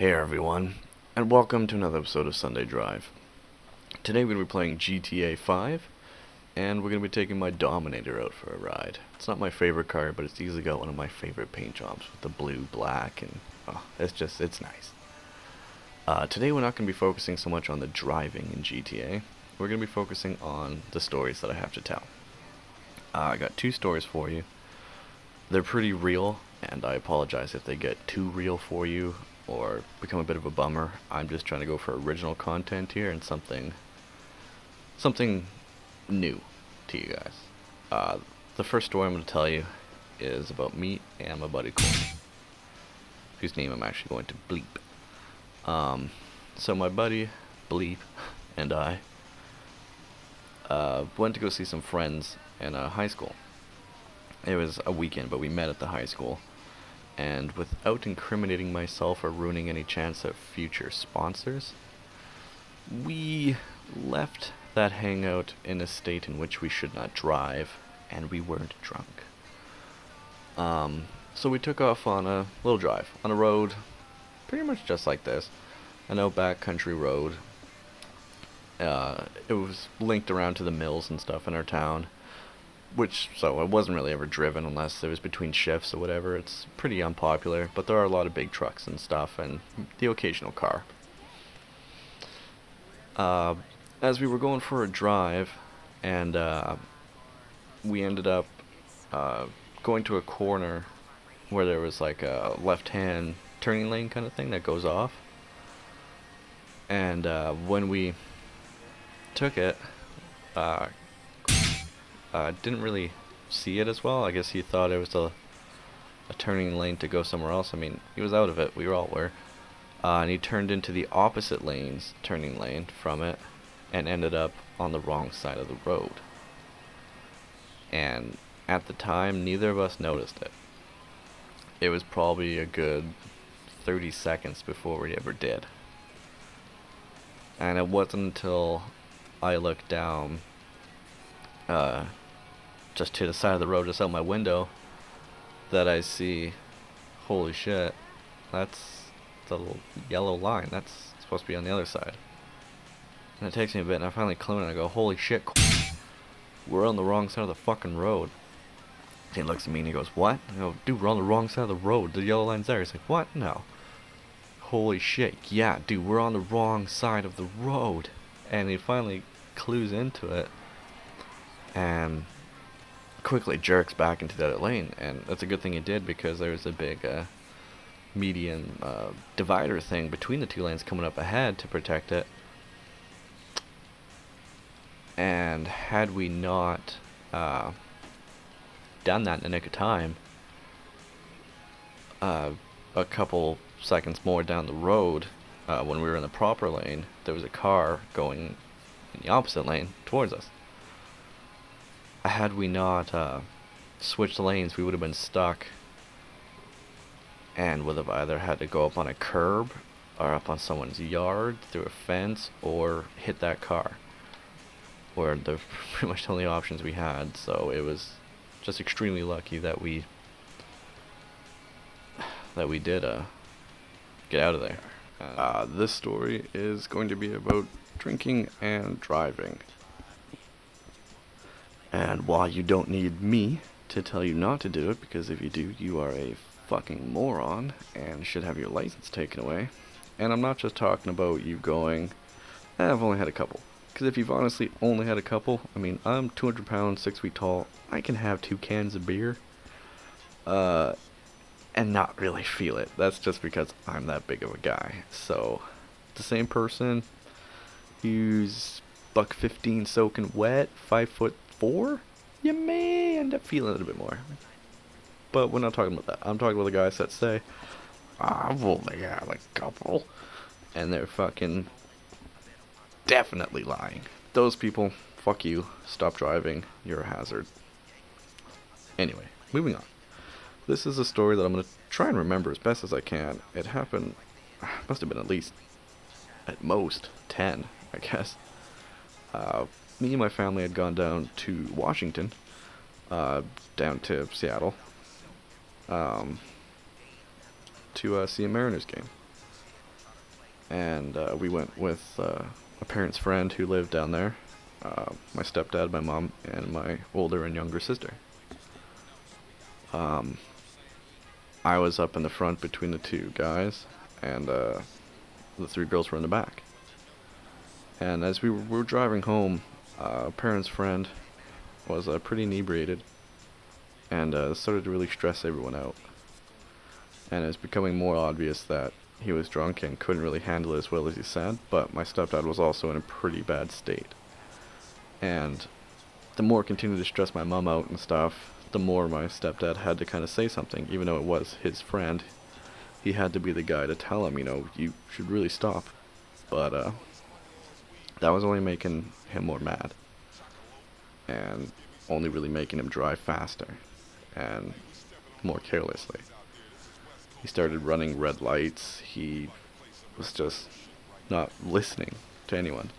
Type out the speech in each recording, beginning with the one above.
Hey everyone, and welcome to another episode of Sunday Drive. Today we're going to be playing GTA 5, and we're going to be taking my Dominator out for a ride. It's not my favorite car, but it's easily got one of my favorite paint jobs with the blue, black, and it's nice. Today we're not going to be focusing so much on the driving in GTA. We're going to be focusing on the stories that I have to tell. I got two stories for you. They're pretty real, and I apologize if they get too real for you or become a bit of a bummer. I'm just trying to go for original content here and something new to you guys. The first story I'm going to tell you is about me and my buddy Cole, whose name I'm actually going to bleep. So my buddy Bleep and I went to go see some friends in high school. It was a weekend, but we met at the high school. And without incriminating myself or ruining any chance of future sponsors, we left that hangout in a state in which we should not drive, and we weren't drunk. So we took off on a little drive, on a road, pretty much just like this, an outback country road. It was linked around to the mills and stuff in our town. So it wasn't really ever driven unless it was between shifts or whatever. It's pretty unpopular, but there are a lot of big trucks and stuff, and the occasional car. As we were going for a drive, and we ended up going to a corner where there was like a left-hand turning lane kind of thing that goes off. And when we took it, didn't really see it as well. I guess he thought it was a turning lane to go somewhere else. I mean, he was out of it. We all were. And he turned into the opposite lane's turning lane from it and ended up on the wrong side of the road. And at the time, neither of us noticed it. It was probably a good 30 seconds before we ever did. And it wasn't until I looked down just to the side of the road, just out my window, that I see, holy shit, that's the little yellow line. That's supposed to be on the other side. And it takes me a bit, and I finally clue in, and I go, holy shit, we're on the wrong side of the fucking road. And he looks at me and he goes, what? I go, dude, we're on the wrong side of the road. The yellow line's there. He's like, what? No. Holy shit, yeah, dude, we're on the wrong side of the road. And he finally clues into it and quickly jerks back into the other lane, and that's a good thing he did, because there was a big median divider thing between the two lanes coming up ahead to protect it. And had we not done that in the nick of time, a couple seconds more down the road, when we were in the proper lane, there was a car going in the opposite lane towards us. Had we not switched lanes, we would have been stuck and would have either had to go up on a curb or up on someone's yard through a fence or hit that car. Were the pretty much the only options we had. So it was just extremely lucky that we did get out of there. This story is going to be about drinking and driving. And while you don't need me to tell you not to do it, because if you do, you are a fucking moron and should have your license taken away. And I'm not just talking about you going, I've only had a couple. Because if you've honestly only had a couple, I mean, I'm 200 pounds, 6 feet tall, I can have 2 cans of beer, and not really feel it. That's just because I'm that big of a guy. So, the same person who's $1.15 soaking wet, 5'4", you may end up feeling it a bit more. But we're not talking about that. I'm talking about the guys that say, I've only had a couple, and they're fucking definitely lying. Those people, fuck you. Stop driving. You're a hazard. Anyway, moving on. This is a story that I'm going to try and remember as best as I can. It happened, must have been at least, at most, 10, I guess. Me and my family had gone down to Washington, down to Seattle, to see a Mariners game. and we went with a parent's friend who lived down there. My stepdad, my mom, and my older and younger sister. Um, I was up in the front between the two guys, and the three girls were in the back. And as we were driving home, a parent's friend was pretty inebriated, and started to really stress everyone out. And it's becoming more obvious that he was drunk and couldn't really handle it as well as he said, but my stepdad was also in a pretty bad state. And the more it continued to stress my mom out and stuff, the more my stepdad had to kind of say something, even though it was his friend. He had to be the guy to tell him, you should really stop. But that was only making him more mad, and only really making him drive faster and more carelessly. He started running red lights. He was just not listening to anyone.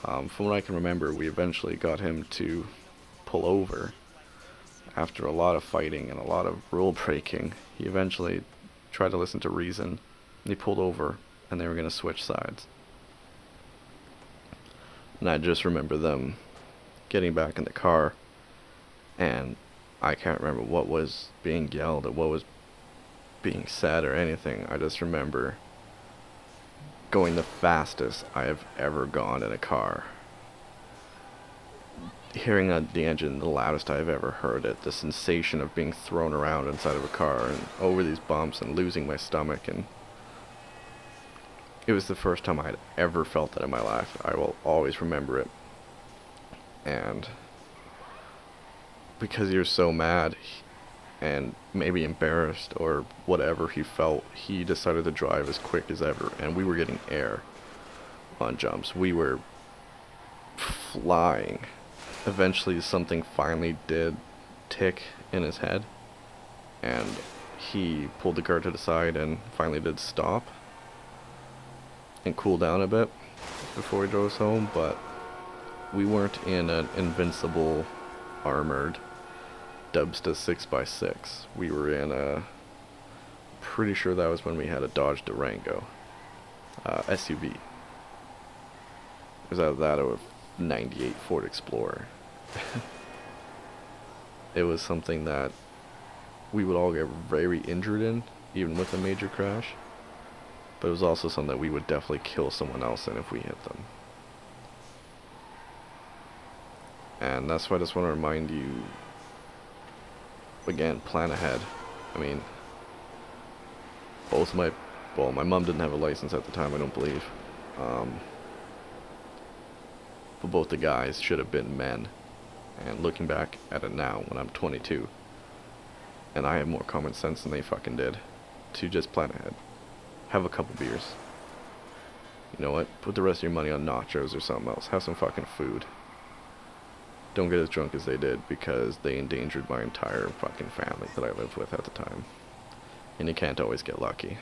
From what I can remember, we eventually got him to pull over. After a lot of fighting and a lot of rule breaking, he eventually tried to listen to reason. And he pulled over, and they were going to switch sides. And I just remember them getting back in the car, and I can't remember what was being yelled or what was being said or anything. I just remember going the fastest I have ever gone in a car. Hearing the engine the loudest I've ever heard it. The sensation of being thrown around inside of a car and over these bumps and losing my stomach. And it was the first time I had ever felt that in my life. I will always remember it. And because he was so mad and maybe embarrassed or whatever he felt, he decided to drive as quick as ever, and we were getting air on jumps. We were flying. Eventually something finally did tick in his head, and he pulled the car to the side and finally did stop and cool down a bit before he drove us home. But we weren't in an invincible armored Dubsta 6x6. We were in pretty sure that was when we had a Dodge Durango SUV. It was either that or a 98 Ford Explorer. It was something that we would all get very injured in, even with a major crash. But it was also something that we would definitely kill someone else in if we hit them. And that's why I just want to remind you, again, plan ahead. I mean, my mom didn't have a license at the time, I don't believe. But both the guys should have been men. And looking back at it now, when I'm 22, and I have more common sense than they fucking did, to just plan ahead. Have a couple beers. You know what? Put the rest of your money on nachos or something else. Have some fucking food. Don't get as drunk as they did, because they endangered my entire fucking family that I lived with at the time. And you can't always get lucky.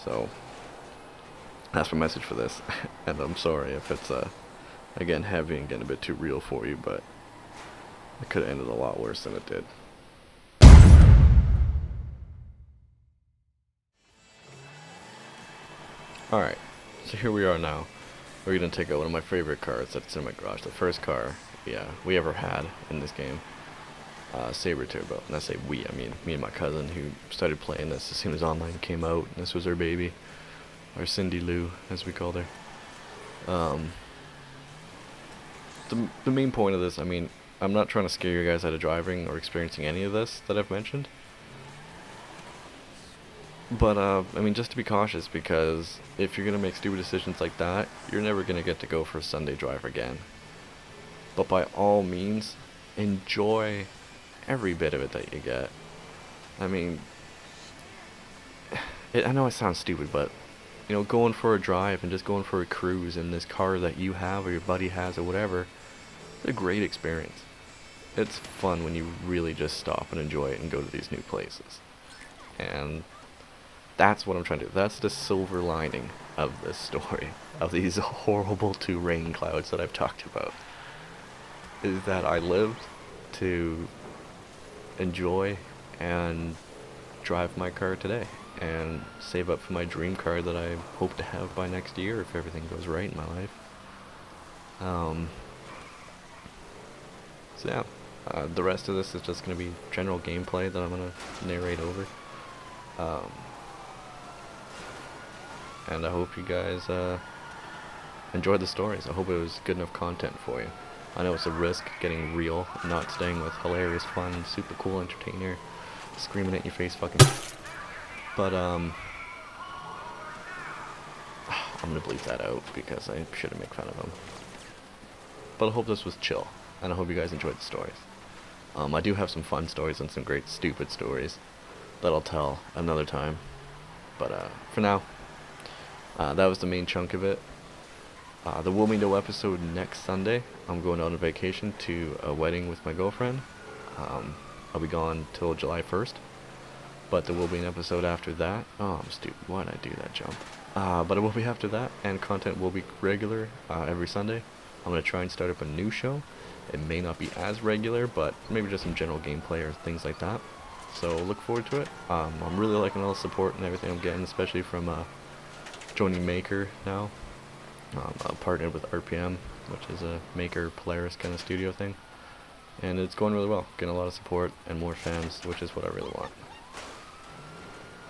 So, that's my message for this. And I'm sorry if it's, again, heavy and getting a bit too real for you, but it could have ended a lot worse than it did. Alright, so here we are now. We're gonna take out one of my favorite cars that's in my garage. The first car we ever had in this game. Saber Turbo. And I say we, I mean me and my cousin, who started playing this as soon as online came out. And this was our baby. Our Cindy Lou, as we called her. The main point of this, I mean, I'm not trying to scare you guys out of driving or experiencing any of this that I've mentioned. But, I mean, just to be cautious, because if you're going to make stupid decisions like that, you're never going to get to go for a Sunday drive again. But by all means, enjoy every bit of it that you get. I mean, I know it sounds stupid, but, you know, going for a drive and just going for a cruise in this car that you have or your buddy has or whatever, it's a great experience. It's fun when you really just stop and enjoy it and go to these new places. And that's what I'm trying to do. That's the silver lining of this story, of these horrible 2 rain clouds that I've talked about, is that I lived to enjoy and drive my car today and save up for my dream car that I hope to have by next year if everything goes right in my life. So yeah, the rest of this is just going to be general gameplay that I'm going to narrate over. And I hope you guys enjoyed the stories. I hope it was good enough content for you. I know it's a risk getting real, not staying with hilarious, fun, super cool entertainer, screaming at your face fucking. But I'm gonna bleep that out because I shouldn't make fun of him. But I hope this was chill, and I hope you guys enjoyed the stories. I do have some fun stories and some great stupid stories that I'll tell another time. But for now, that was the main chunk of it. The Will Me Know episode next Sunday. I'm going on a vacation to a wedding with my girlfriend. I'll be gone till July 1st. But there will be an episode after that. Oh, I'm stupid. Why did I do that jump? But it will be after that, and content will be regular every Sunday. I'm going to try and start up a new show. It may not be as regular, but maybe just some general gameplay or things like that. So look forward to it. I'm really liking all the support and everything I'm getting, especially from joining Maker now. I'm partnered with RPM, which is a Maker Polaris kind of studio thing. And it's going really well. Getting a lot of support and more fans, which is what I really want.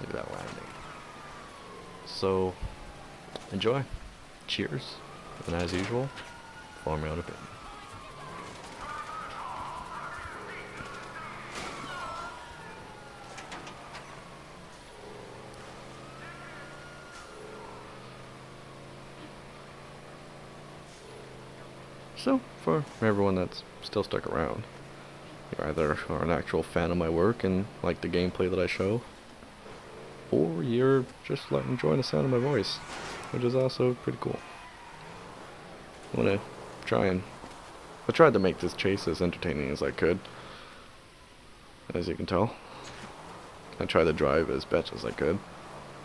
Look at that landing. So, enjoy. Cheers. And as usual, follow me out a bit. So, for everyone that's still stuck around, you either are an actual fan of my work and like the gameplay that I show, or you're just enjoying the sound of my voice, which is also pretty cool. I tried to make this chase as entertaining as I could, as you can tell. I tried to drive as best as I could,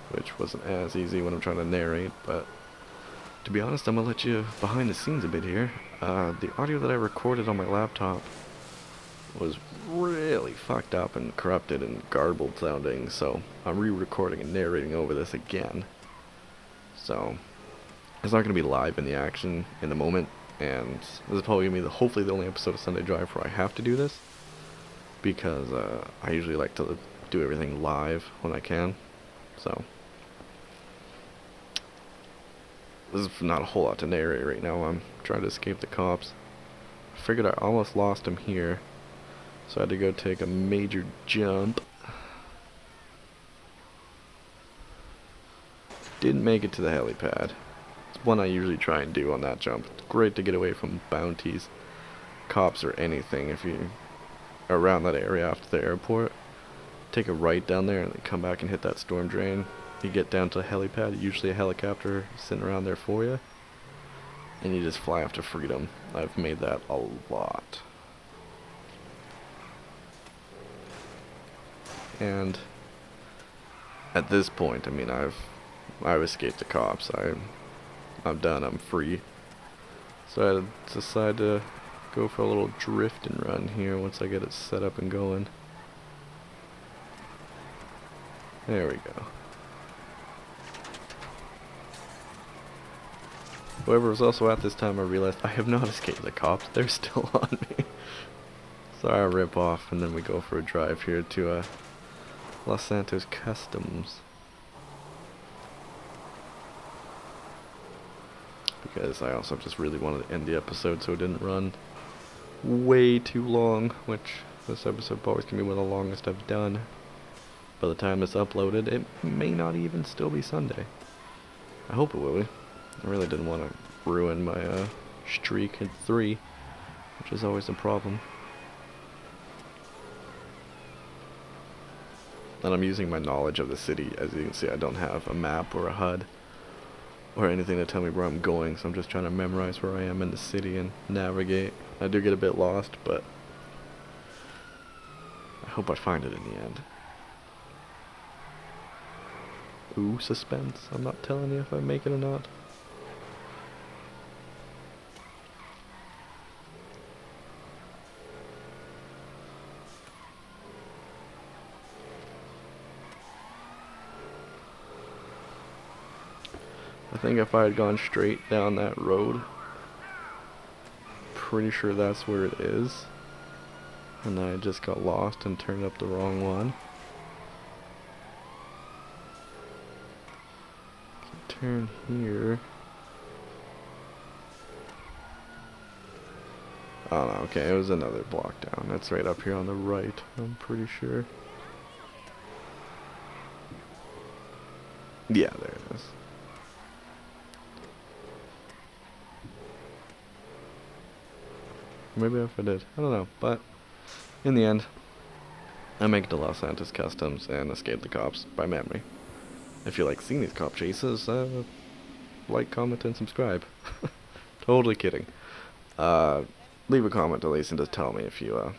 which wasn't as easy when I'm trying to narrate, but to be honest, I'm gonna let you behind the scenes a bit here. The audio that I recorded on my laptop was really fucked up and corrupted and garbled sounding, so I'm re-recording and narrating over this again. So it's not going to be live in the action in the moment, and this is probably going to be hopefully the only episode of Sunday Drive where I have to do this, because I usually like to do everything live when I can. So this is not a whole lot to narrate right now. I'm trying to escape the cops. I figured I almost lost him here, so I had to go take a major jump. Didn't make it to the helipad. It's one I usually try and do on that jump. It's great to get away from bounties, cops, or anything. If you are around that area after the airport, take a right down there and then come back and hit that storm drain. You get down to the helipad, usually a helicopter sitting around there for you, and you just fly off to freedom. I've made that a lot. And at this point, I mean, I've escaped the cops. I'm done. I'm free. So I decided to go for a little drift and run here once I get it set up and going. There we go. Whoever was also at this time, I realized I have not escaped the cops. They're still on me. So I rip off, and then we go for a drive here to Los Santos Customs. Because I also just really wanted to end the episode so it didn't run way too long, which this episode probably can be one of the longest I've done. By the time it's uploaded, it may not even still be Sunday. I hope it will be. I really didn't want to ruin my streak at 3, which is always a problem. And I'm using my knowledge of the city. As you can see, I don't have a map or a HUD or anything to tell me where I'm going, so I'm just trying to memorize where I am in the city and navigate. I do get a bit lost, but I hope I find it in the end. Ooh, suspense. I'm not telling you if I make it or not. I think if I had gone straight down that road, pretty sure that's where it is. And I just got lost and turned up the wrong one. Turn here. Oh no, okay, it was another block down. That's right up here on the right, I'm pretty sure. Yeah, there it is. Maybe if I did, I don't know, but in the end, I make it to Los Santos Customs and escape the cops by memory. If you like seeing these cop chases, like, comment, and subscribe. Totally kidding. Leave a comment at least and just tell me if you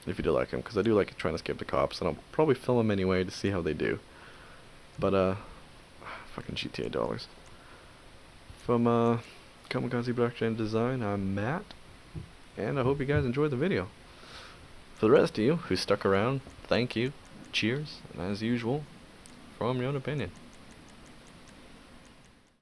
do like them, because I do like trying to escape the cops, and I'll probably film them anyway to see how they do. But fucking GTA dollars. From Kamikaze Production and Design, I'm Matt, and I hope you guys enjoyed the video. For the rest of you who stuck around, thank you, cheers, and as usual, form your own opinion.